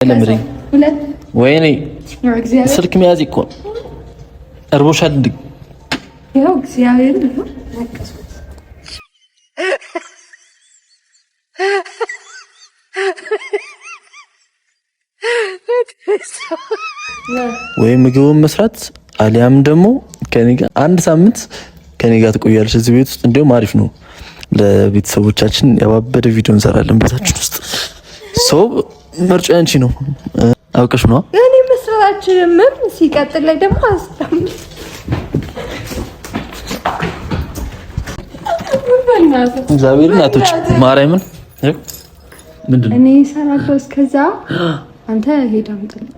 ለምሪ ወይኔ ስልክ መያዝ እኮ እርቦሻል እንዴ? ያው እግዚአብሔር ነው ማከሱት ወይ ምግቡን መስራት አሊያም ደግሞ ከኔ ጋር አንድ ሳምንት ከኔ ጋር ትቆያለሽ እዚህ ቤት ውስጥ። እንደውም አሪፍ ነው ለቤተሰቦቻችን ያባበደ ቪዲዮ እንሰራለን ቤታችን ውስጥ። ሶ ምርጫ አንቺ ነው። አውቀሽ ነው እኔ መስራታችን ምን ሲቀጥል ላይ ደግሞ አስታም እግዚአብሔር እናቶች ማርያምን ምንድነው እኔ ሰራለው እስከዛ አንተ ሄዳ አምጥልኝ።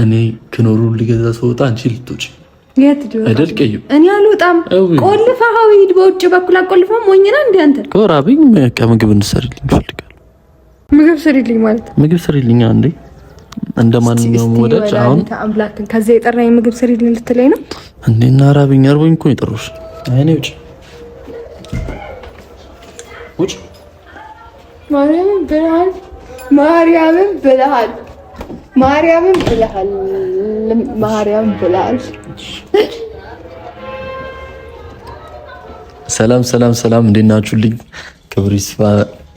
እኔ ከኖሩ ልገዛ ሰውጣ አንቺ ልትወጪ የት ዲዮ አይደልቀዩ እኔ አልወጣም። ቆልፈህ ሂድ፣ በውጭ በኩል አቆልፈህ ሞኝና እንዴ አንተ ኮራብኝ። ምግብ እንሰሪልኝ ፈልጋለሁ። ምግብ ስሪልኝ ማለት ምግብ ስሪልኝ አንዴ እንደማንኛውም ወዳጅ አሁን አምላክን ከዛ የጠራኝ ምግብ ስሪልኝ ልትለኝ ነው እንዴና አራብኝ አርቦኝ እኮ ይጠሩሽ። አይኔ ውጭ ውጭ ማርያምን ብለሃል፣ ማርያምን ብለሃል፣ ማርያምን ብለሃል፣ ማርያምን ብለሃል። ሰላም ሰላም ሰላም፣ እንዴት ናችሁልኝ? ክብር ይስፋ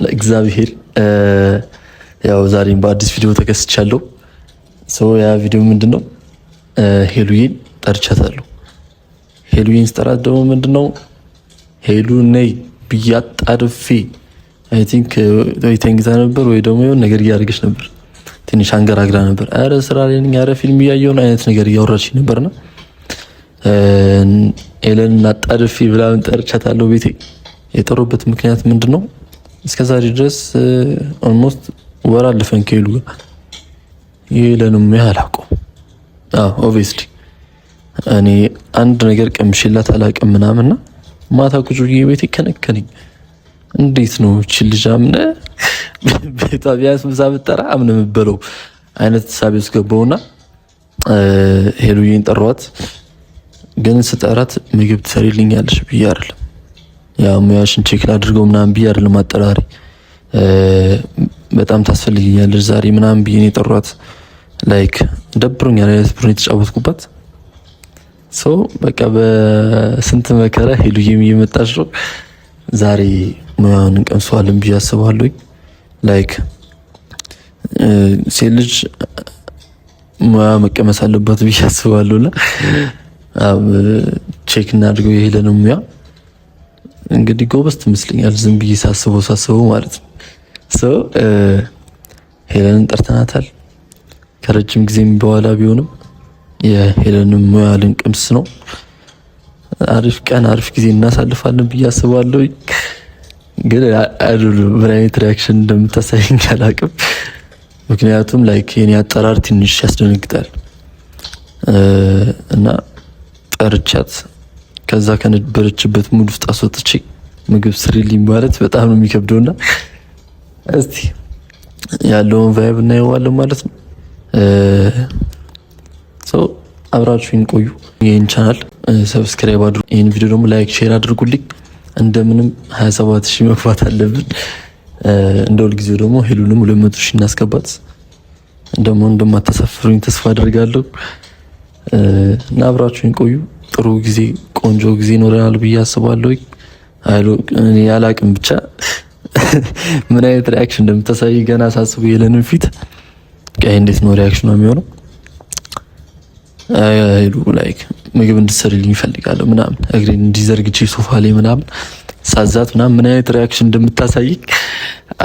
ለእግዚአብሔር። ያው ዛሬም በአዲስ ቪዲዮ ተከስቻለሁ። ያ ቪዲዮ ምንድነው? ሄሉዬን ጠርቻታለሁ። ሄሉዬን ስጠራት ደግሞ ምንድነው ሄሉ ነይ ብያት ጣድፌ አይ ቲንክ ወይ ተንግዛ ነበር ወይ ደግሞ የሆነ ነገር እያደረገች ነበር። ትንሽ አንገራግራ ነበር። አረ ስራ ላይ ነኝ፣ አረ ፊልም እያየሁ ነው አይነት ነገር እያወራች ነበርና ኤለን አጣድፌ ብላውን ጠርቻታለሁ ቤቴ። የጠሩበት ምክንያት ምንድነው? እስከዛሬ ድረስ ኦልሞስት ወር አለፈን ከሄሉ ጋር ኤለንም ያላቀው ኦብቪስሊ እኔ አንድ ነገር ቀምሽላት አላውቅም ምናምንና ማታ ቁጭ ብዬ ቤቴ ከነከነኝ። እንዴት ነው እቺ ልጅ አምነ ቤቷ ቢያንስ ምሳ ብጠራ አምነ የምበለው አይነት ሳቢ ውስጥ ገባውና ሄሉዬን ጠሯት። ግን ስጠራት ምግብ ትሰሪልኛለሽ ብዬ አይደለም፣ ያው ሙያሽን ቼክ ላድርገው ምናምን ብዬ አይደለም አጠራሪ በጣም ታስፈልጊኛለሽ ዛሬ ምናምን ብዬ ነው የጠሯት። ላይክ ደብሮኛል አይነት ብሩን የተጫወትኩባት በቃ በስንት መከራ ሄሉዬም እየመጣች ነው። ዛሬ ሙያውን እንቀምሰዋለን ብዬ አስባለሁ። ላይክ ሴት ልጅ ሙያ መቀመስ አለባት ብዬ አስባለሁና ቼክ እናድርገው የሄለንም ሙያ። እንግዲህ ጎበዝ ትመስለኛል ዝም ብዬ ሳስበው ማለት ነው። ሄለንን ጠርተናታል። ከረጅም ጊዜም በኋላ ቢሆንም የሄለንን ሙያ ልንቀምስ ነው። አሪፍ ቀን አሪፍ ጊዜ እናሳልፋለን ብዬ አስባለሁ። ግን አይዶል ምን አይነት ሪአክሽን እንደምታሳየኝ አላውቅም። ምክንያቱም ላይክ የኔ አጠራር ትንሽ ያስደነግጣል እና ጠርቻት ከዛ ከነበረችበት ሙድ ውስጥ አስወጥቼ ምግብ ስሪልኝ ማለት በጣም ነው የሚከብደውና እስቲ ያለውን ቫይብ እናየዋለን ማለት ነው። አብራችሁን ቆዩ። ይሄን ቻናል ሰብስክራይብ አድርጉ። ይሄን ቪዲዮ ደግሞ ላይክ ሼር አድርጉልኝ። እንደምንም 27000 መግባት አለብን። እንደው ለጊዜው ደግሞ ሄሉንም 200000 እናስገባት። ደግሞ እንደማታሳፍሩኝ ተስፋ አደርጋለሁ እና አብራችሁን ቆዩ። ጥሩ ጊዜ ቆንጆ ጊዜ ይኖረናል ብዬ አስባለሁ። እኔ ያላቅም ብቻ ምን አይነት ሪአክሽን እንደምታሳይ ገና ሳስቡ የለንም ፊት ቀይ እንዴት ነው ሪአክሽኑ የሚሆነው? ሄሉ ላይክ ምግብ እንድትሰሪልኝ እፈልጋለሁ ምናምን እግሬን እንዲዘርግቼ ሶፋ ላይ ምናምን ሳዛት ምናምን ምን አይነት ሪአክሽን እንደምታሳይ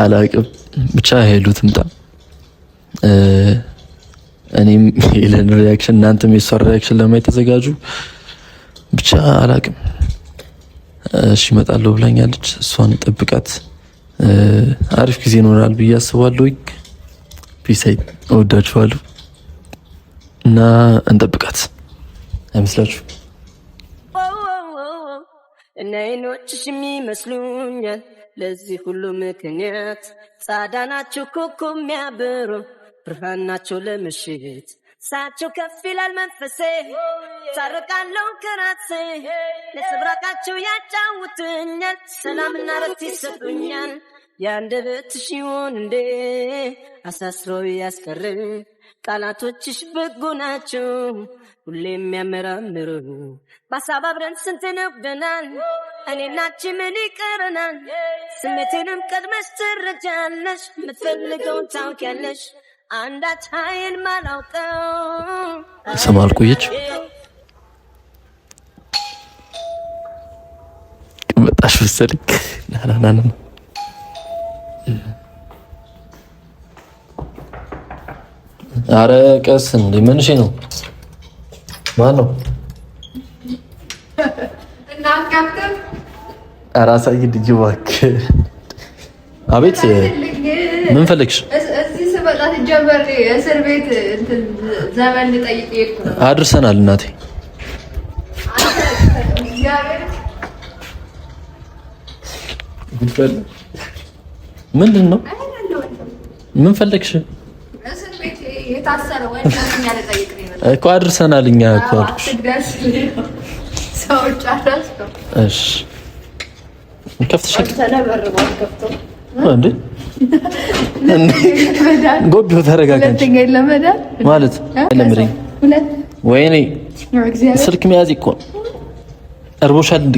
አላቅም። ብቻ ሄሉ ትምጣ። እኔም ሄለን ሪአክሽን እናንተም የሷን ሪአክሽን ለማየት ተዘጋጁ። ብቻ አላቅም። እሺ እመጣለሁ ብላኛለች። እሷን ጠብቃት። አሪፍ ጊዜ ይኖራል ብዬ አስባለሁ። ፒስ አይ እወዳችኋለሁ እና እንጠብቃት። አይመስላችሁ? እና አይኖችሽ የሚመስሉኛል ለዚህ ሁሉ ምክንያት ጻዳ ናቸው ኮኮ የሚያብሩ ብርሃን ናቸው ለምሽት ሳቸው ከፍ ይላል መንፈሴ ታረቃለው ከራሴ ለስብራቃቸው ያጫውቱኛል ሰላምና ረፍት ይሰጡኛል ያንደበትሽ ይሆን እንዴ አሳስሮ ያስቀር ቃላቶችሽ በጎ ናቸው ሁሌም የሚያመራምሩ በሀሳብ አብረን ስንት ነግደናል እኔና አንቺ ምን ይቀረናል ስሜቴንም ቀድመሽ ትረጃለሽ የምትፈልገውን ታውቂያለሽ አንዳች ኃይል ማላውቀው ስማ አልቆየች መጣሽ መሰለኝ ናናና አረ ቀስ እንደ ምንሽ ነው ማን ነው እና ካፕተን አራሳይ ድጅዋክ አቤት ምን ፈልግሽ እዚህ ስመጣት ጀበር እስር ቤት እንትን ዘመን ልጠይቅ ይልኩ አድርሰናል እናቴ ምንድን ነው ምን ፈልግሽ እስር ቤት የታሰረ ወንጀለኛ ልጠይቅ ነው እኮ አድርሰናል እኛ እኮ ሰዎች አራስከው እሺ ከፍተሽ ተነበርባል ከፍቶ እንዴ ጎብዮ ተረጋጋች ለመዳን ማለት ለምሪ ወይኔ ስልክ መያዝ እኮ እርቦሻል እንዴ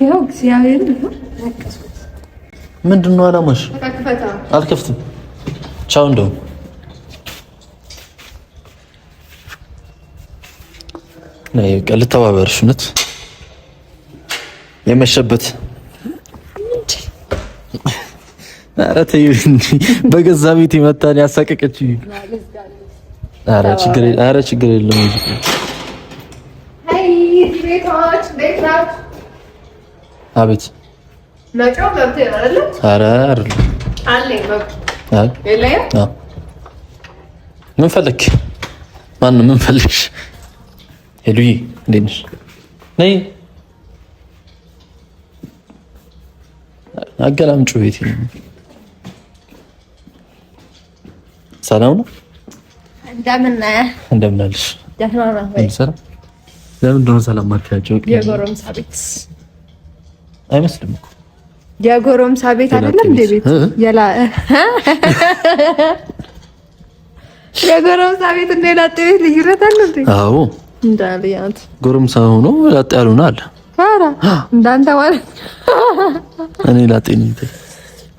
ያው እግዚአብሔር ነው ምንድነው አላማሽ አልከፍትም ቻው እንደው ነይ ልተባበርሽ እውነት የመሸበት ኧረ ተይው እንጂ በገዛ ቤት ይመጣል ያሳቀቀች ኧረ ችግር የለውም አይ ቤቶች ቤታት አቤት መጫው መብት አይደለ ኧረ አይደል አለኝ መብት አይ የለኝም ምን ፈለክ ማን ምን ፈልግሽ ሄሉዬ እንዴት ነሽ ነይ አገላምጩ ቤት ሰላም ነው እንደምን አለሽ ደህና ነህ ወይ ሰላም ለምንድን ነው ሰላም ማርካቸው የጎረምሳ ቤት አይመስልም እኮ የጎረምሳ ቤት አይደለም እንደ ቤት የላ የጎረምሳ ቤት እንደ ላጤ ቤት ልዩነት አለ እንዴ አዎ እንዳልያት ጎረምሳ ሆኖ ላጤ ያሉና አለ ኧረ እንዳንተ ማለት እኔ ላጤ ነኝ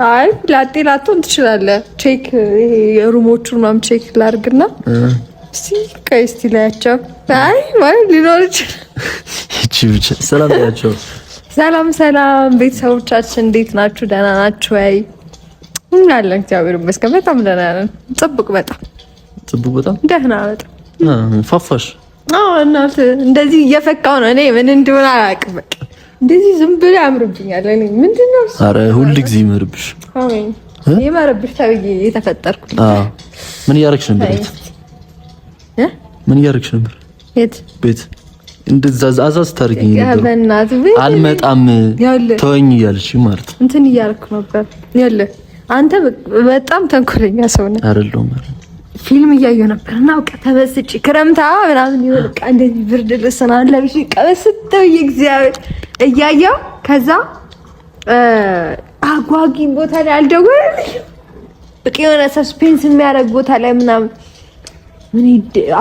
አይ ላጤ ላትሆን ትችላለህ ቼክ ይሄ ሩሞቹን ምናምን ቼክ ላድርግና እስቲ ላያቸው አይ ማለት ሊኖር ይችላል እቺ ብቻ ሰላም ያቸው ሰላም ቤተሰቦቻችን እንዴት ናችሁ ደህና ናችሁ ወይ እናለን እግዚአብሔር ይመስገን በጣም ደህና ነን ጥብቅ በጣም ደህና በጣም ፋፋሽ እናት እንደዚህ እየፈካው ነው እኔ ምን እንደሆነ አላውቅም በቃ እንደዚህ ዝም ብሎ ያምርብኛል እኔ ምንድነው አረ ሁሉ ጊዜ ይመርብሽ አሜን ይመርብሽ ተብዬ የተፈጠርኩት ምን ያረክሽ ነበር ምን ያረክሽ ነበር ቤት እንደዛ አዛዝ ታርጊኝ ነበር በእናት አልመጣም ተወኝ እያልሽ ማለት እንትን እያልኩ ነበር ያለ አንተ በጣም ተንኮለኛ ሰው ነህ አይደለም ፊልም እያየሁ ነበር እና በቃ ተበስጭ ክረምታ ምናምን ይወል በቃ እንደዚህ ብርድ ልብስና ለብሽ ቀበስተው እግዚአብሔር እያየሁ ከዛ አጓጊ ቦታ ላይ አልደወለልሽ በቃ የሆነ ሰስፔንስ የሚያደርግ ቦታ ላይ ምናምን ምን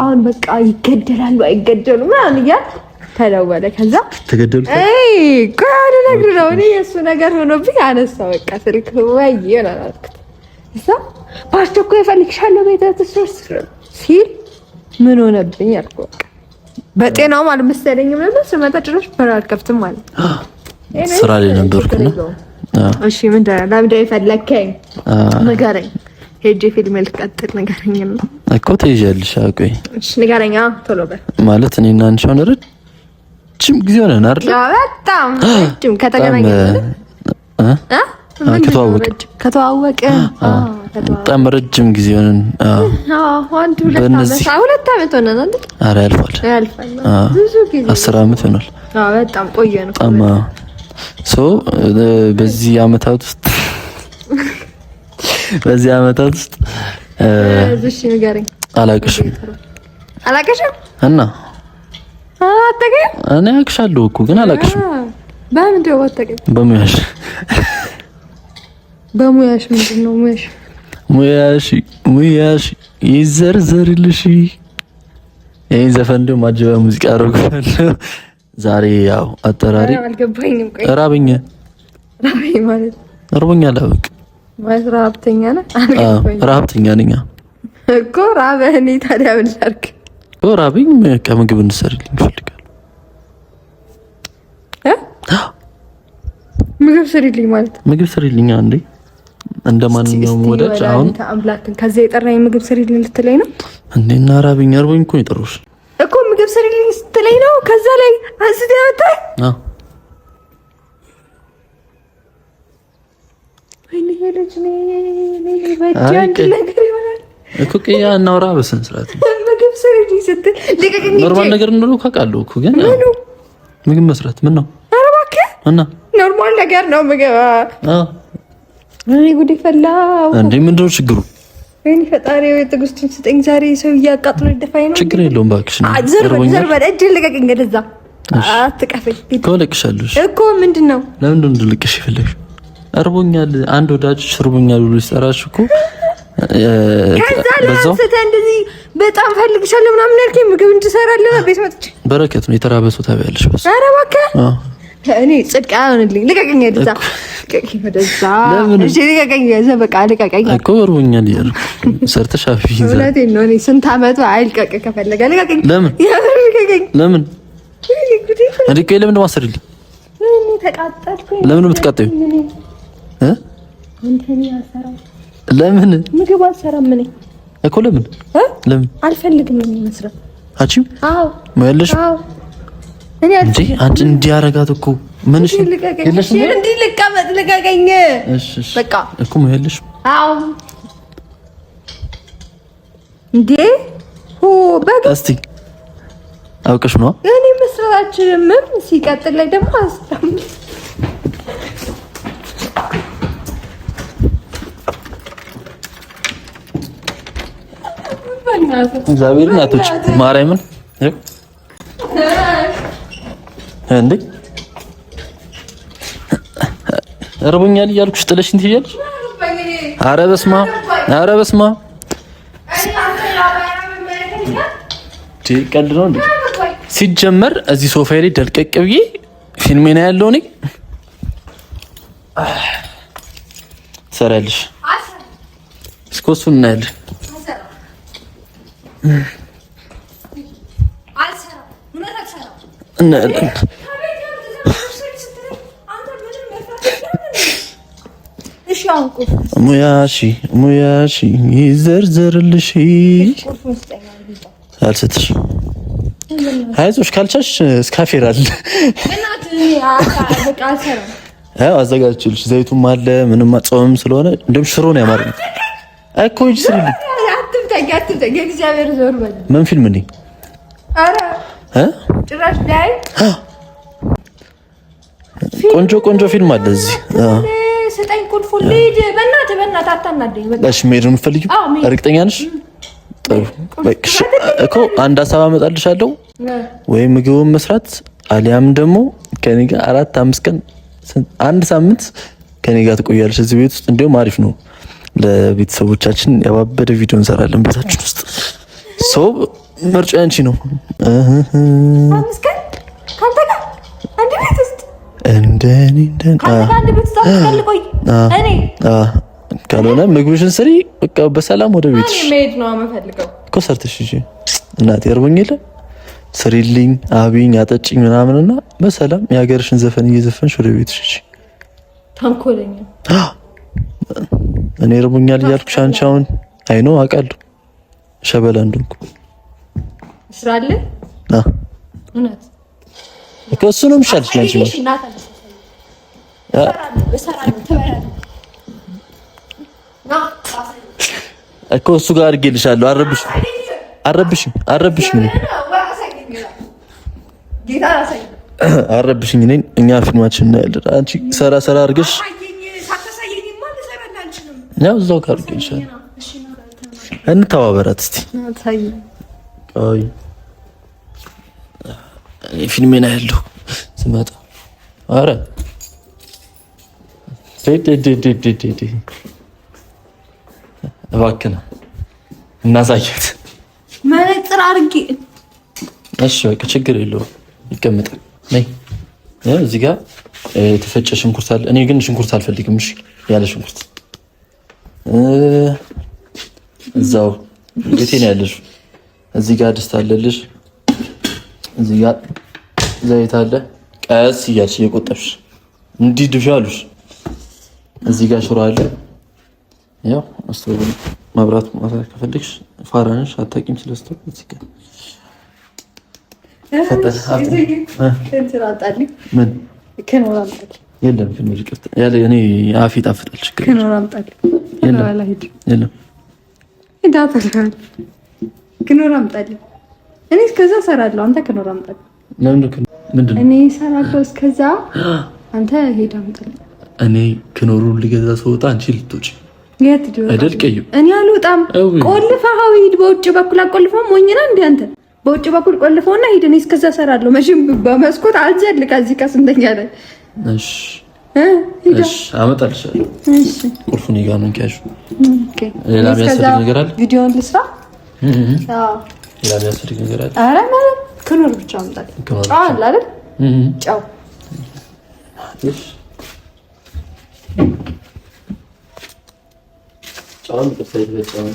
አሁን በቃ ይገደላሉ አይገደሉ ምናምን እያልኩ ተደወለ ከዛ ተገደሉ ቃል ነገር ነው እኔ እሱ ነገር ሆኖብኝ አነሳ በቃ ስልክ ወይ ይሆናል እዛ ፓስቶኮ ይፈልግሻለሁ ቤተሰብ ሲል ምን ሆነብኝ አልኩ በቃ በጤናው አልመሰለኝም ነበር ስመጣ ድረስ በር አልከፍትም ማለት ስራ ላይ ነበርኩና እሺ ምን ለምንድን ነው የፈለከኝ ንገረኝ ሄጄ ፊልም ልቀጥል ንገረኝ እኮ ትይዣለሽ አቆይ እሺ ንገረኝ ቶሎ በል ማለት እኔና አንቺ አሁን ረጅም ጊዜ ሆነን አይደል በጣም ረጅም ከተገናኘን ከተዋወቅን በጣም ረጅም ጊዜ ሆነን አንድ ሁለት ዓመት ሆነን አይደል ኧረ ያልፋል ብዙ ጊዜ 10 ዓመት ሆኗል በጣም ቆየን በጣም በዚህ ዓመታት ውስጥ እሺ ንገረኝ አላቅሽም እና አታውቅም እኔ አቅሻለሁ እኮ ግን አላቅሽም በምንድን ነው አታውቅም በሙያሽ በሙያሽ ምንድነው ሙያሽ ይዘርዘርልሽ። ይሄን ዘፈን ደግሞ ማጀባ ሙዚቃ አደረገው ዛሬ። ያው አጠራሪ አልገባኝም። ቆይ ራበኝ ማለት እርቦኛል። አበቅ ማለት ረሀብተኛ ነህ? ረሀብተኛ ነኝ እኮ። ራበህ ታዲያ ምን ላድርግ? ራበኝ። ከምግብ እንሰሪልኝ እፈልጋለሁ። ምግብ ስሪልኝ ማለት ምግብ ስሪልኝ እንዴ? እንደማንኛውም ወዳጅ አሁን አምላክን ከዛ የጠራኝ ምግብ ስሪልኝ ልትለኝ ነው እንዴና? ራበኝ አርቦኝ እኮ የጠሩሽ እኮ ምግብ ስሪልኝ ስትለኝ ነው። ከዛ ላይ አንስተ ያወጣኝ። ወይኔ ልጅ ነኝ በጃንድ ነገር ይሆናል እኮ። ቀያ እናውራ በስነ ስርዓት። ምግብ ስሪልኝ ስትል ልቀቀኝ። ኖርማል ነገር እንደው ካቃለው እኮ ግን ምግብ መስራት ምን ነው? ኧረ እባክህ እና ኖርማል ነገር ነው ምግብ። እኔ ጉዴ ፈላው እንዴ! ምንድነው ችግሩ? ወይኔ ፈጣሪ ወይ ትዕግስቱን ስጠኝ። ዛሬ ሰው እያቃጥሎ ይደፋኝ ነው። ችግር የለውም እባክሽ ነው። ዘርበል እጅ ልቀቀኝ። እንደዛ አትቀፈኝ እኮ ለቅሻለሽ እኮ። ምንድነው? ለምንድን ነው ልቅሽ ይፈልሽ? እርቦኛል። አንድ ወዳጅ እርቦኛል ብሎ ሲጠራሽ እኮ ከዛ ለአንተ እንደዚህ በጣም ፈልግሻለሁ ምናምን ያልከኝ ምግብ እንድሰራለህ ቤት መጥቼ በረከት ነው የተራበሰው ታቢያለሽ። በስ ኧረ እባክህ እኔ ጽድቅ አይሆንልኝ። ልቀቀኝ። ወደዛ ልቀቀኝ። ወደዛ እሺ ልቀቀኝ። በቃ ልቀቀኝ እኮ እርቦኛል እያልኩ ሰርተሽ አፍይኝ። እውነቴን ነው። እኔ ስንት አመቱ አይልቀቅ ከፈለገ ልቀቀኝ። ለምን ልቀቀኝ? ለምን እንዴ? ለምን ማሰርልኝ? እኔ ተቃጠልኩኝ። ለምን የምትቃጠዩ? አንተን ያሰራው ለምን ምግብ አልሰራም እኔ እኮ። ለምን ለምን አልፈልግም እኔ መስራት። አንቺም አዎ ማለሽ እኔ እንዴ አንቺ እንዲያረጋት እኮ ምን? እሺ የለሽ እንዴ? ልቀመጥ። ልቀቀኝ። እሺ በቃ እኮ ማለሽ። አዎ እንዴ ኦ በቃ እስቲ አውቀሽ ነው እኔ መስራት አልችልም። ሲቀጥል ላይ ደግሞ አስተም እግዚአብሔር እናቶች ማርያምን እንዴ እርቦኛል እያልኩሽ ጥለሽኝ ትሄጃለሽ? ኧረ በስመ አብ ኧረ በስመ አብ ቀልድ ነው እንዴ? ሲጀመር እዚህ ሶፋ ላይ ደልቀቅ ብዬ ፊልሜን ያለው እኔ ሰራልሽ እስኮ እሱን እናያለን። እናያለን። ሙያሺ ይዘርዘርልሽ። አልሰጥሽ አይዞሽ ካልቻሽ እስካፌራል አዘጋጅልሽ። ዘይቱም አለ ምንም ጾምም ስለሆነ እንደም ሽሮ ነው ያማረኝ እኮ እጅ ስሪልኝ። ምን ፊልም እንዴ? ጭራሽ ላይ ቆንጆ ፊልም አለ እዚህ። ስጠኝ ቁልፉን ልሂድ። በእናትህ አታናደኝ። እሺ መሄድ ነው የምትፈልጊው? እርግጠኛ ነሽ? ጥሩ እኮ አንድ ሀሳብ አመጣልሻለሁ። ወይም ምግቡን መስራት አሊያም ደግሞ ከኔ ጋር 4-5 ቀን አንድ ሳምንት ከኔ ጋር ትቆያለሽ እዚህ ቤት ውስጥ። እንዲያውም አሪፍ ነው ለቤተሰቦቻችን ያባበደ ቪዲዮ እንሰራለን ቤታችን ውስጥ። ሰው ምርጫ አንቺ ነው። 5 ቀን ካንተ ጋር አንድ ቤት ውስጥ እንደኔ አንድ ቤት ውስጥ አትፈልቆይ። እኔ ካልሆነ ምግብሽን ስሪ በቃ በሰላም ወደ ቤትሽ። እኔ መሄድ ነው የምፈልገው እኮ ሰርተሽ እሺ። እናቴ እርቦኝ የለ ስሪልኝ፣ አብይኝ፣ አጠጭኝ ምናምንና በሰላም የሀገርሽን ዘፈን እየዘፈንሽ ወደ ቤትሽ እሺ። ታንኮለኛ እኔ እርቦኛል እያልኩሽ አንቺ አሁን አይኖ አውቃለሁ ሸበላ እንደሆንኩ ስራለ እውነት እኮ እሱ ነው የሚሻልሽ ላንቺ ነው እኮ እሱ ጋር አድርጌልሻለሁ። አረብሽኝ ነኝ። እኛ ፊልማችን እናያለን። አንቺ ሰራ አድርገሽ ያው እዛው ጋር አድርጌልሻለሁ። እንተባበራት እስቲ። አይ ፊልሜን አያለሁ ስመጣ። አረ እባክህ እናሳያት መነጽር አድርጊ። እሺ በቃ ችግር የለውም ይቀመጣል። ነይ እዚህ ጋር የተፈጨ ሽንኩርት አለ። እኔ ግን ሽንኩርት አልፈልግም። እሺ ያለ ሽንኩርት እዛው ቤቴ ነው ያለሽ። እዚህ ጋር ድስት አለልሽ። እዚህ ጋር ዘይት አለ። ቀስ እያልሽ እየቆጠብሽ እንዲህ ድፊ አሉሽ። እዚህ ጋር ሽሮ አለ። ያው አስተውሉ። መብራት ማሳት ከፈልግሽ ፋራንሽ አታውቂም ስለስተው እዚህ ጋር ምን ከኖር አምጣልኝ። የለም ከኖር ይቅርታ ያለ እኔ አፌ ጣፍጣል። ችግር ከኖር አምጣልኝ። የለም ከኖር አምጣልኝ። እኔ እስከዛ እሰራለሁ። አንተ ከኖር አምጣልኝ። ምንድን ነው? እኔ እሰራለሁ እስከዛ አንተ ሄድ አምጣልኝ። እኔ ከኖሩ ልገዛ ስወጣ አንቺ ልትወጪ የት ዲዮ አይደል? ቀዩ እኔ አልወጣም። ቆልፈኸው ሂድ። በውጭ በኩል አቆልፈው ሞኝና እንደ አንተ በውጭ በኩል ቆልፈውና ሂድ። እኔ እስከዛ እሰራለሁ። መቼም በመስኮት አልዘልቅ። እዚህ ከስንተኛ ላይ እሺ እሺ አመጣልሻለሁ። እሺ ቁልፉን ይጋ ነው እንኪያሽ። ኦኬ ሌላ የሚያስፈልግ ነገር አለ? ቪዲዮውን ልስራ። አዎ ሌላ የሚያስፈልግ ነገር አለ? ኧረ ምንም ክኖር ብቻ አምጣልኝ። ጫው አለ አይደል? ጫው እሺ ጫውን ከፈይል በጫው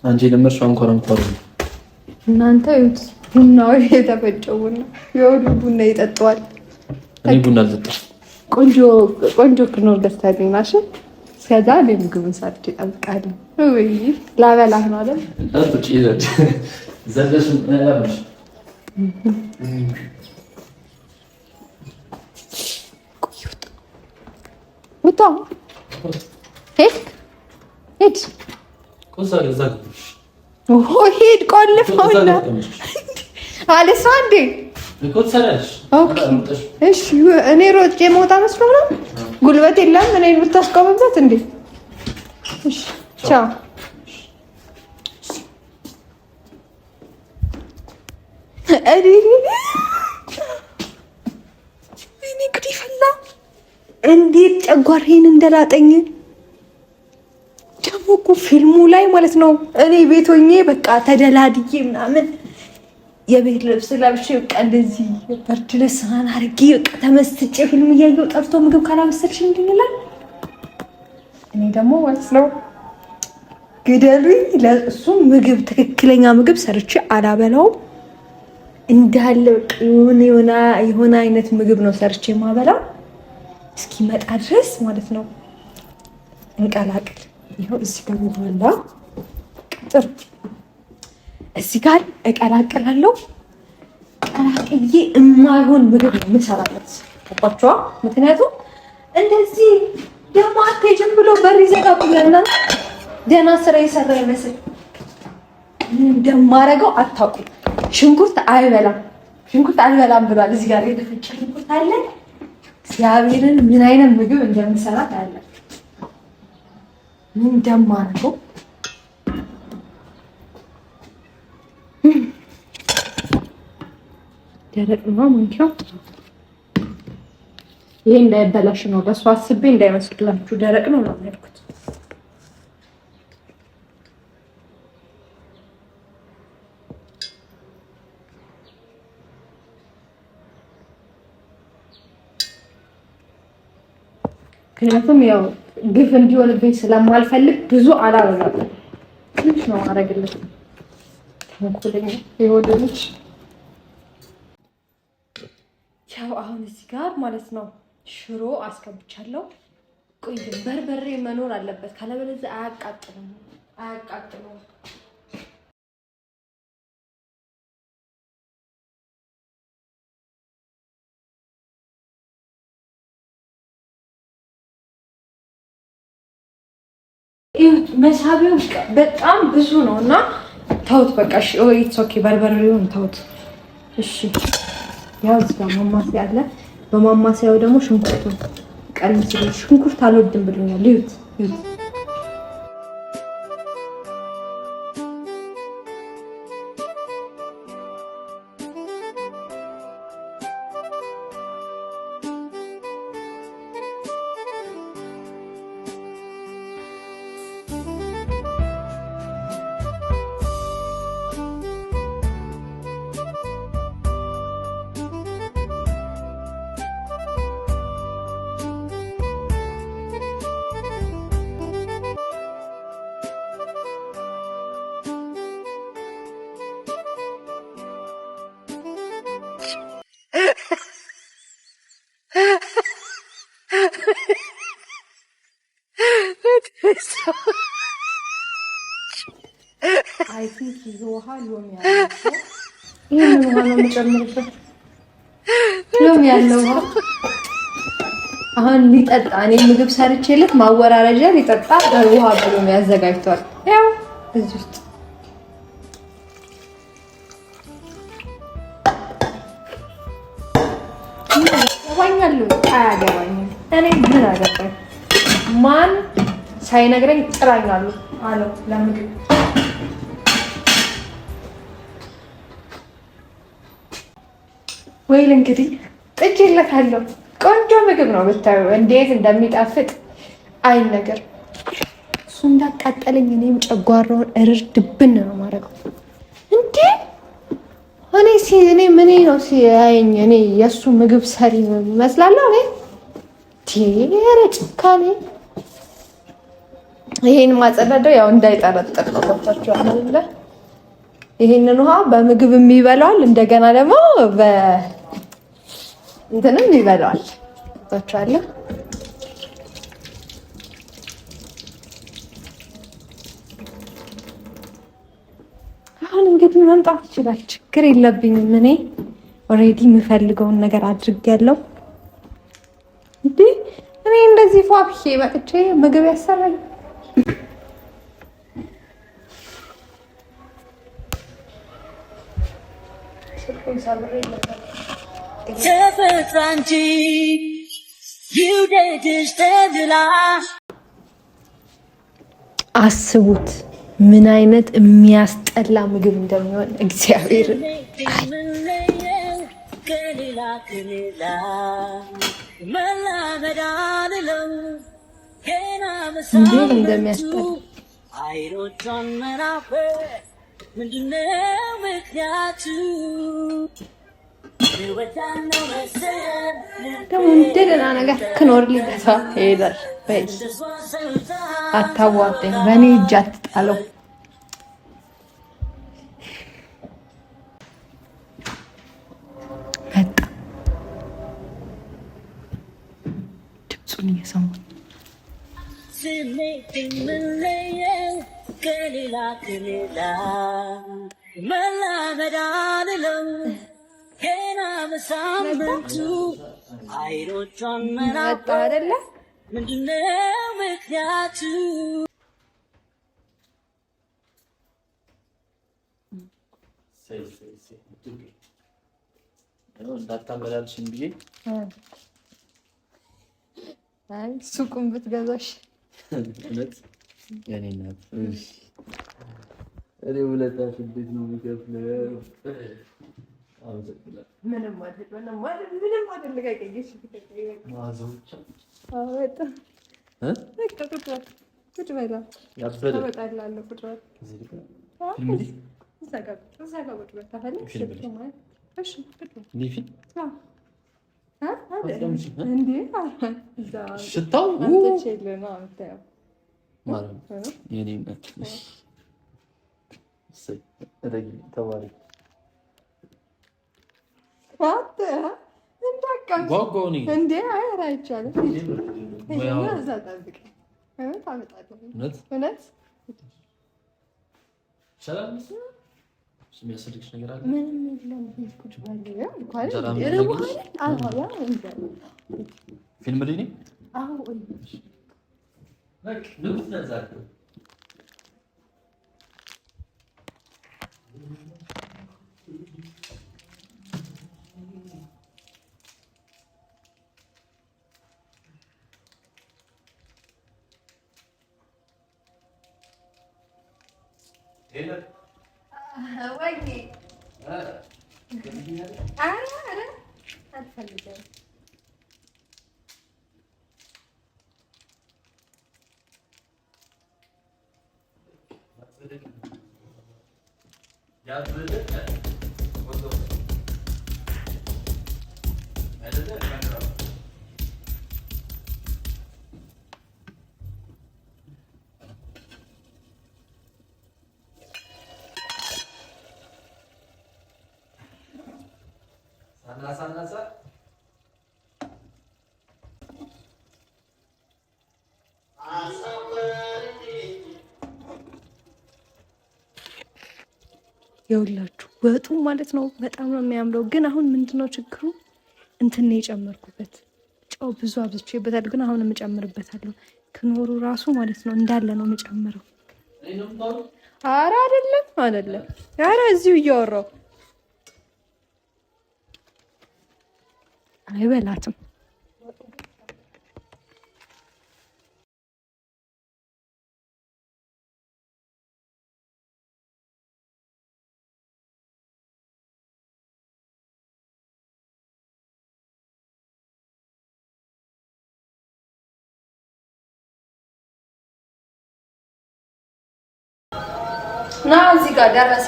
አንቺ ለምርሽ አንኮራም እናንተ ይሁት ቡናው የተፈጨውና የወዱ ቡና ይጠጣዋል። እኔ ቡና አልጠጣም። ቆንጆ ክኖር ደስታልኝ ናሽ። እስከዛ ምግቡን ሰርቼ እጠብቃለሁ። ወይ ላበላህ ነው አይደል? አጥጪ ይዘድ ዘለሽ ምናምን ወጣ ሄድ ኮሳ ለዛግ ሂድ ቆልፈውና አለሳ እንዴ እሺ እኔ ሮጬ መውጣ መስሎ ነው። ጉልበት የለም እኔ ብታስቆምበት እንዴ? እሺ ቻው። እኔ እንግዲህ ፈላ እንዴት ጨጓራዬን እንደላጠኝ ደግሞ እኮ ፊልሙ ላይ ማለት ነው። እኔ ቤት ሆኜ በቃ ተደላድዬ ምናምን የቤት ልብስ ለብሼ በቃ እንደዚህ ብርድ ልብስ አድርጌ በቃ ተመስጬ ፊልም እያየሁ ጠርቶ ምግብ ካላበሰልሽ እንዴ ይላል። እኔ ደግሞ ማለት ነው ግደሉኝ። ለእሱ ምግብ ትክክለኛ ምግብ ሰርቼ አላበላውም። እንዳለ በቃ የሆነ አይነት ምግብ ነው ሰርቼ ማበላው እስኪመጣ ድረስ ማለት ነው። እንቀላቅል። ይኸው እዚህ ጋር ይሆናል ቅጥር እዚህ ጋር እቀላቅላለሁ። ቀላቅዬ የማይሆን ምግብ ነው የምሰራለት። ገባችኋ? ምክንያቱም እንደዚህ ደግሞ አትሄጂም ብሎ በር ይዘጋብኛልና ደህና ስራ የሰራ ይመስል ምን እንደማደርገው አታውቁም። ሽንኩርት አልበላም ብሏል። እዚህ ጋር የተፈጨ ሽንኩርት አለ። እግዚአብሔርን ምን አይነት ምግብ እንደምሰራ ታያላችሁ። ምን እንደማደርገው ደረቅ ነው ማንኪያው። ይሄ እንዳይበላሽ ነው ለእሱ አስቤ እንዳይመስላችሁ። ደረቅ ነው ነው ያልኩት። ምክንያቱም ያው ግፍ እንዲሆንብኝ ስለማልፈልግ ብዙ አላበዛም። ትንሽ ነው አደርግለት። ተንኮለኛ የወደደች ያው አሁን እዚህ ጋር ማለት ነው ሽሮ አስገብቻለሁ። ቆይ በርበሬ መኖር አለበት፣ ካለበለዚያ አያቃጥልም። መሳቢያው በጣም ብዙ ነው እና ተውት በቃ። እሺ ኢትስ ኦኬ። በርበሬውን ተውት እሺ። ያው እዚህ ጋር ማማሰያ አለ። በማማሰያው ደግሞ ሽንኩርቱን ቀንስ። ሽንኩርት አልወድም ብሎኛል። ይዩት ቲንክ ይሄ ውሃ ሎሚ ያለው ይሄን ውሃ ነው የምጨምርበት። ሎሚ ያለው ውሃ አሁን ሊጠጣ እኔ ምግብ ሰርቼለት ማወራረጃ ሊጠጣ ውሃ ብሎ ያዘጋጅቷል። ያው እዚህ ውስጥ ያገባኛል አያገባኝም። እኔ ምን አገባኝ? ማን ሳይነግረኝ ጥራኛሉ አለው ለምግብ ወይል እንግዲህ ጥጄለታለሁ። ቆንጆ ምግብ ነው ብታዩ እንዴት እንደሚጣፍጥ አይ ነገር እሱ እንዳቃጠለኝ እኔም ጨጓራውን እርር ድብን ነው ማረገው። እንዴ እኔ ምን ነው ሲያየኝ እኔ የእሱ ምግብ ሰሪ መስላለሁ። እኔ ቴረ ጭካኔ ይሄን ማጸዳደው ያው እንዳይጠረጥር ነው። ገብታችኋል አይደለ? ይሄንን ውሃ በምግብ የሚበላዋል እንደገና ደግሞ እንትንም ይበላዋል። ገብታችኋል? አሁን እንግዲህ መምጣት ይችላል። ችግር የለብኝም። እኔ ኦልሬዲ የምፈልገውን ነገር አድርጌያለሁ። እንዴ እኔ እንደዚህ ፏብሼ መጥቼ ምግብ ያሰራኝ ተፈጥራንጂ ይውደድሽ ተድላ አስቡት ምን አይነት የሚያስጠላ ምግብ እንደሚሆን እግዚአብሔር እንዴት እንደሚያስጠላ ምንድነው ምክንያቱ? ደግሞ እንደገና ነገር ክኖርልኝ ተስፋ ይሄዳል። አታዋርደኝ፣ በእኔ እጅ አትጣለው። መጣ ድምፁን እየሰማ ስሜት የምለየው ከሌላ መላመድ አልለው ገና በሳምንቱ አይኖቿን መጣ አይደለ? ምንድነው ምክንያቱ? እንዳታመላልሽኝ ብዬ አይ ሱቁን ብትገዛሽ እውነት የኔ እናት እኔ ውለታሽ እንዴት ነው የሚከፍለው? ምንም አይደል። ልቀቀኝሽ። ማዘውቻ ቁጭ በላ ያበደ እመጣልሃለሁ። ቁጭ በል እዛ ጋር ቁጭ በል ተፈልግ ሽታው ተባረክ እንዴ አያር አይቻልም። እዛ ጠብቀኝ እውነት የሚያስፈልግሽ ነገር አለ? ምንም የለም። ቁጭ በል ፊልም ላይ ነኝ። Sana የውላችሁ ወጡ ማለት ነው በጣም ነው የሚያምረው። ግን አሁን ምንድነው ችግሩ? እንትን ነው የጨመርኩበት ጨው ብዙ አብዝቼበታል። ግን አሁን እጨምርበታለሁ። ክኖሩ ራሱ ማለት ነው እንዳለ ነው የምጨምረው። ኧረ አይደለም። ኧረ እዚሁ እያወራሁ አይበላትም። ና እዚህ ጋር ደረሰ።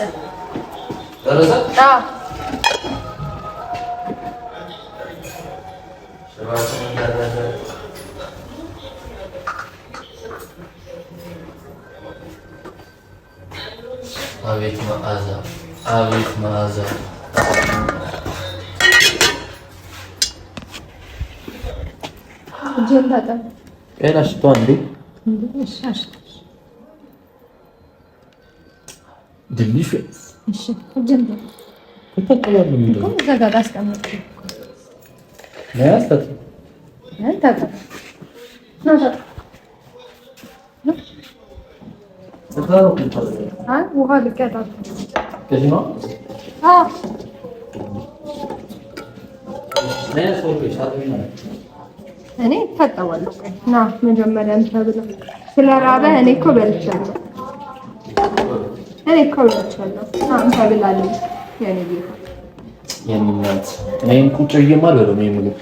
አቤት መዓዛ፣ አቤት መዓዛ። ዲሊሽስ እሺ ጀምሮ ከተቀበሉ ምንድነው ዘጋዳ አስቀምጥ ያስተ ውሃ ልቀጣ እኔ እታጠባለሁ። ና መጀመሪያ እንትን ብለው ስለራበህ እኔ እኮ በልቻለሁ። አንተ ብላለች የኔ ጌታ የኔ እናት። እኔን ቁጭ ብዬማል በለው ነው ምግብ።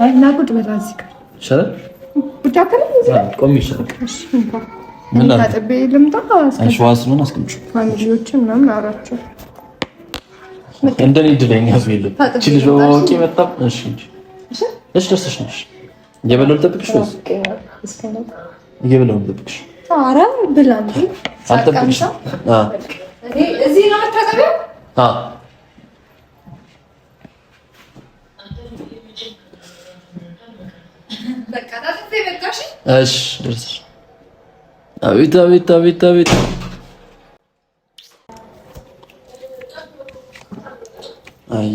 አይ እና ቁጭ በላ እዚህ ጋር ይሻላል። ቁጭ አከለ እዚህ ቆም ይሻላል። እሺ ምን ታጥቤ ልምጣ? አሽዋስ ነው አስቀምጪ። ፋሚሊዎችን ምናምን አውራቸው እንደኔ ድለኛ የለም። እቺ ልጅ ወቂ መጣ። እሺ እሺ ደርሰሽ ነሽ። እየበላሁ ልጠብቅሽ ወይስ እየበላሁ ልጠብቅሽ? ኧረ ብላ እንዴ አልጠብቅሽ። እኔ እዚህ ነው የምታጠቢው? በቃ ታጥቤ በቃሽ። እሺ ደርሰሽ። አቤት አቤት አቤት አቤት አይ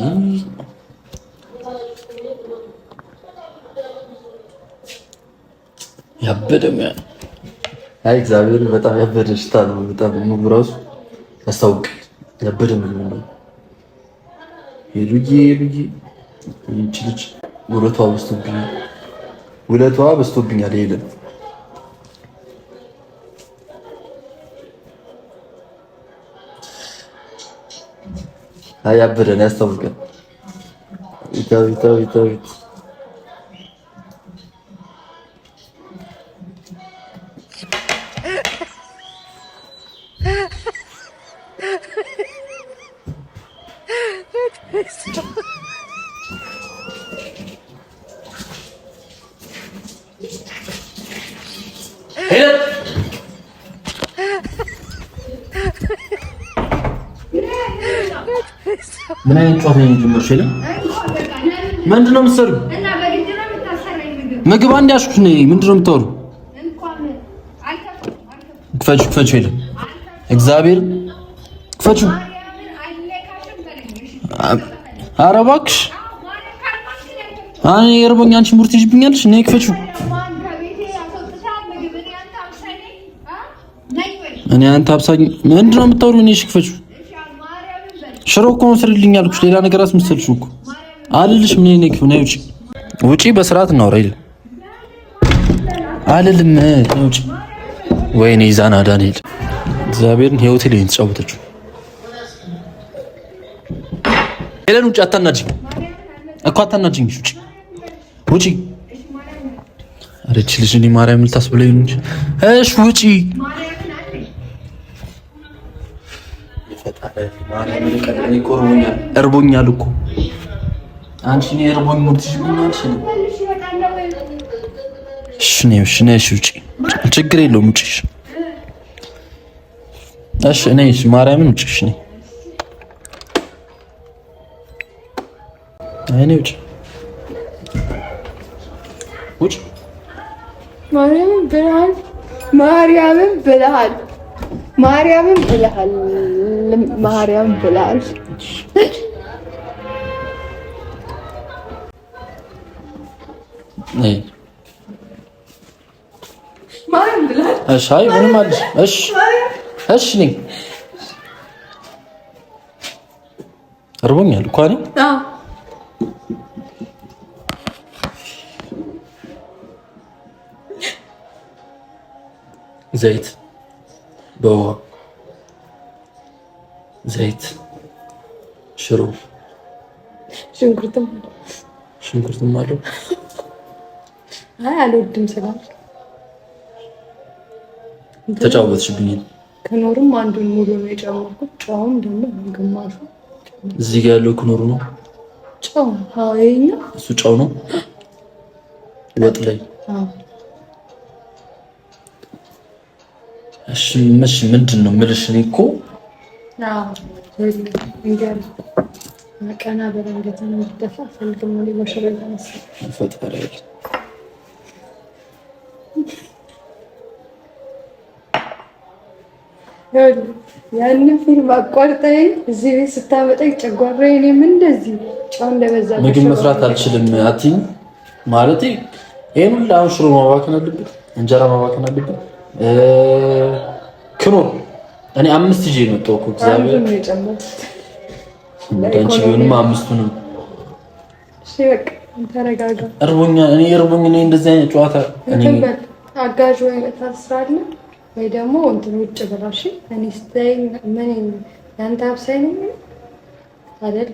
ያበደም አይ እግዚአብሔር በጣም ያበደ ሽታ ነው። በጣም ምግቡ ራሱ ያስታውቃል። ያበደ ምግብ ነው። ሄሉዬ ይህች ልጅ ውለቷ በዝቶብኛል። የለም አይ ያበደ ነው። ያስታውቃል። ይታው ምን አይነት ጨዋታ ነው የጀመርሽ? የለም ምንድን ነው የምትሰሪው? ምግብ አንድ ያዝኩት ነው። ምንድን ነው የምታወሩ? ክፈቹ። የለም እግዚአብሔር ክፈቹ። ኧረ እባክሽ እኔ የርቦኝ አንቺ ሙርት ይሽብኛለሽ። ነይ ክፈቹ። እኔ አንተ አብሳኝ ምንድን ነው የምታወሩ? እኔ እሺ ክፈቹ። ሽሮ እኮ መስሪልኝ አልኩሽ። ሌላ ነገር አስመሰልሽ እኮ አልልሽ። ምን ነክ ነው? ውጪ በስርዓት እናውራ። ይል አልልም። ውጪ ወይኔ ዛና ዳንኤል እግዚአብሔርን ህይወቴ ላይ ተጫወተችው። ሄለን ውጪ። አታናጅኝ እኮ አታናጅኝ። ውጪ አረች ልጅ እኔ ማርያም ልታስብለኝ ነው እንጂ እሺ ውጪ። እርቦኛል እኮ አንቺ ነው እርቦኝ ሙርትሽ ብኛልሽ ነው። እሺ ነሽ ውጪ። ችግር የለውም ውጪ። እሺ ነሽ ማርያምን ውጪ። እሺ አይኔ ውጪ ውጪ። ማርያምን ብለሃል። ማርያምን ብለሃል። ማርያም ብለሃል። ማርያም ብለሃል። እሺ አይ ምንም አለሽ። እሺ እሺ ነኝ እርቦኛል እኮ አይደል? አዎ ዘይት በውሃ ዘይት ሽሮ ሽንኩርትም አለው። አይ አልወድም ስላልክ ተጫወትሽብኝ። ከኖርም አንዱን ሙሉ ነው የጨመርኩት። ጨውም ደግሞ ግማሹ እዚህ ጋር ያለው ክኖሩ ነው ጨው። አዎ ይሄኛ እሱ ጨው ነው ወጥ ላይ። አዎ እሺ ምንድን ነው የምልሽ? እኔ እኮ እንግዲህ ቀና በረንገት ነው ደፋ ፈልግም ነው ለሽረል መሰለኝ ፈጣሪ ያን ፊልም አቋርጠኝ እዚህ ቤት ስታመጣኝ ጨጓራዬ እኔም እንደዚህ ጨው እንደበዛ ምግብ መስራት አልችልም አትይኝ ማለቴ ይሄን ሁሉ አሁን ሽሮ ማባከን አለብኝ፣ እንጀራ ማባከን አለብኝ። ክኖር እኔ 5 ይዤ ነው የመጣሁት እኮ እግዚአብሔር እንዳንቺ ቢሆንም 5ቱንም። እሺ በቃ ተረጋጋ። እርቦኛል እኔ እንደዚህ አይነት ጨዋታ እኔ አጋዥ ወይ ታስራለ ወይ ደግሞ እንትን ውጭ ብላሽ እኔ ስታይ ምን ያንተ አብሳይ ነኝ አይደል?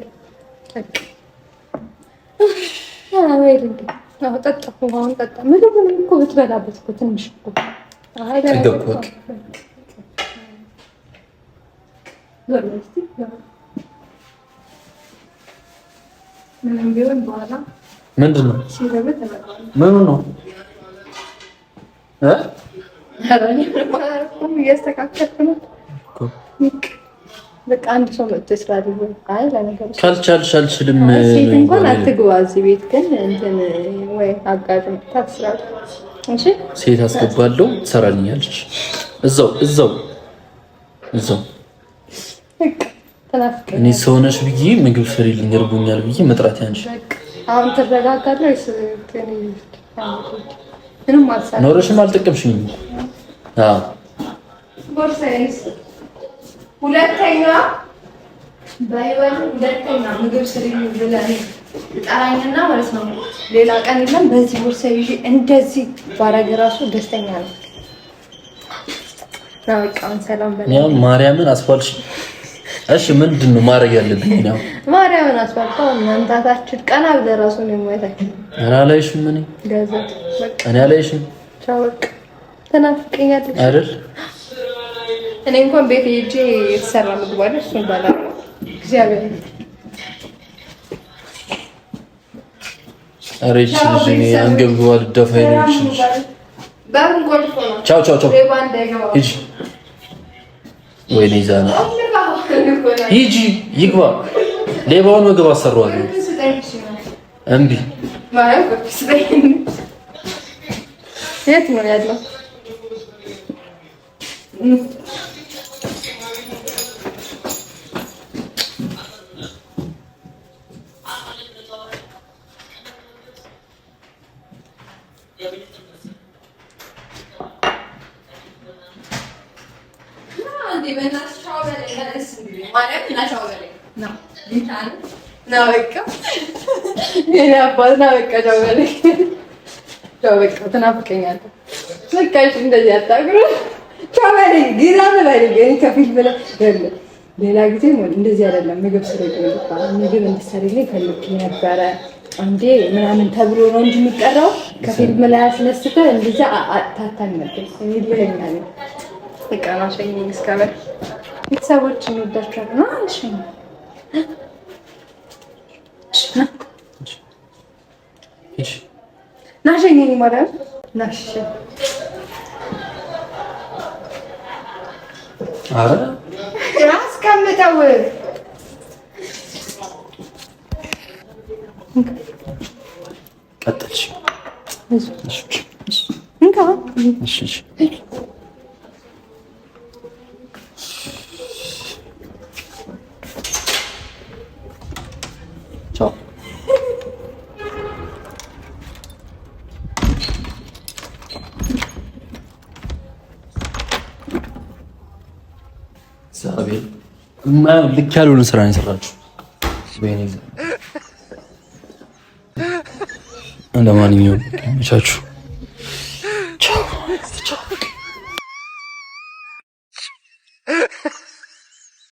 በቃ ወይ ልንገ ጠጣ አሁን ጠጣ። ምግቡን እኮ ብትበላበት እኮ ትንሽ እኮ ተገባክ። ምንም ቢሆን በኋላ ምንድን ነው ምኑ ነው እያስተካከልኩ ነው። በቃ አንድ ሰው መጥቶ ይስራል። አይ ለነገሩ ካልቻልሽ አልችልም። ሴት እንኳን አትግባ እዚህ ቤት ግን እንትን ወይ አጋዥ ታስራል። እሺ ሴት አስገባለሁ ትሰራልኛለች። እዛው እኔ ሰው ነሽ ብዬ ምግብ ስሪልኝ እርቦኛል ብዬ መጥራት ያንቺ አሁን ትረጋጋለህ ወይስ ምንም አልሰራም? ኖረሽም አልጠቀምሽኝም። አዎ ቦርሳዬስ ሁለተኛ ምግብ ስሪልኝ ብለህ ጠራኝና ማለት ነው ሌላ ቀን የለም በዚህ ቦርሳ ይዤ እንደዚህ ባረግ ራሱ ደስተኛ ነው። በቃ ሰላም በለኝ። ያው ማርያምን አስፋልሽ። እሺ ምንድን ነው ማድረግ ያለብኝ ነው? ማርያምን አስፋልታው እናንታታችን ቀና ብለህ ራሱ ነው የማይታችሁ። አላላይሽም ምን ገዘት በቃ እኔ አላይሽም። ቻው በቃ ተናፍቀኛለሽ አይደል? እኔ እንኳን ቤት ሄጄ የተሰራ ምግብ አለ እሱን ባላል እግዚአብሔር አሬች ልጅ እኔ አንገብግቧል ደፋይ ነው ልጅ ባሩን ቆልፎ ነው። ቻው ሂጂ ወይኔ ዛና ሂጂ ይግባ። ሌባውን ምግብ አሰራዋለሁ። እምቢ የት ነው ያለው? ትናፍቀኛለህ። በቃ እንደዚህ አታግሩ። ቻው በለኝ ጊዜ በለኝ ከፊል ብለህ ሌላ ጊዜ እንደዚህ አይደለም። ምግብ ምግብ እንድትሰሪልኝ ፈልጌ ነበረ አንዴ ምናምን ተብሎ ነው እንጂ የሚቀረው ከፊልም ላይ አስነስተህ እንደዛ አታታኝ ነበር ይልኛል። በቃ ናሸኝ እስከበል ቤተሰቦች እንወዳቸዋለን። ናሸኝ ናሸኝ ማለት ናሽ አረ አስቀምጠው ቀጥልሽ እንካ እሺ ቻው። ልክ ያልሆነ ስራ ነው የሰራችሁ። ለማንኛውም መቻችሁ